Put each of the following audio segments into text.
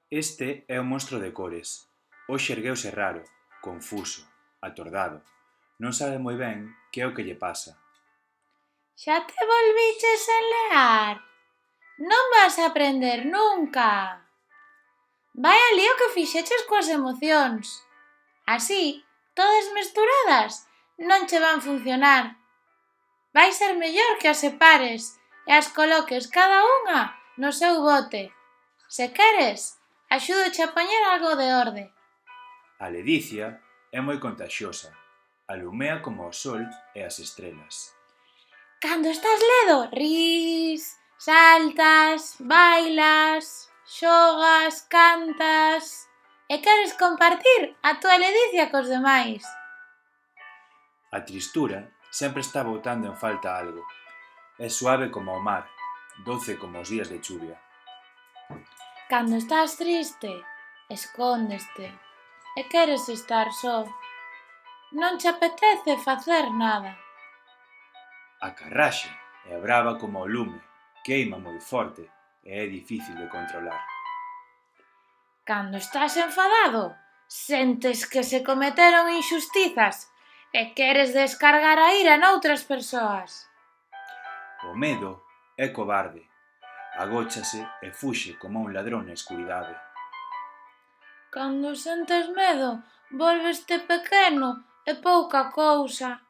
Este é o monstro de cores. Hoxe ergueuse raro, confuso, atordado. Non sabe moi ben que é o que lle pasa. Xa te volviches a enlear? Non vas a aprender nunca. Vaia lío que fixeches coas emocións. Así, todas mesturadas, non che van funcionar. Vai ser mellor que as separes e as coloques cada unha no seu bote. Se queres, axúdoche a poñer algo de orde. A ledicia é moi contaxiosa. Alumea como o sol e as estrelas. Cando estás ledo, ris, saltas, bailas, xogas, cantas e queres compartir a túa ledicia cos demais. A tristura sempre está botando en falta algo. É suave como o mar, doce como os días de chuvia. Cando estás triste, escóndeste e queres estar só. Non che apetece facer nada. A carraxe é brava como o lume, queima moi forte e é difícil de controlar. Cando estás enfadado, sentes que se cometeron inxustizas e queres descargar a ira noutras persoas. O medo é cobarde, agóchase e fuxe como un ladrón na escuridade. Cando sentes medo, volveste pequeno e pouca cousa.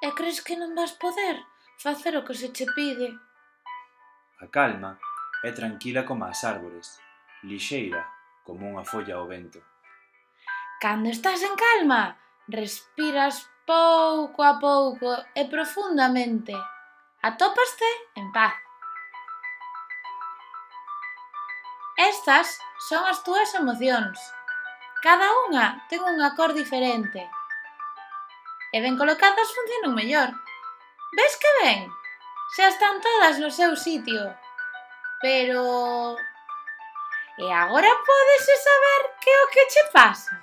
E crees que non vas poder facer o que se che pide. A calma é tranquila como as árbores, lixeira como unha folla ao vento. Cando estás en calma, respiras pouco a pouco e profundamente. Atópaste en paz. Estas son as túas emocións. Cada unha ten unha cor diferente. E ben colocadas funcionan mellor. Ves que ben? Xa están todas no seu sitio. Pero... E agora podes saber que é o que che pasa?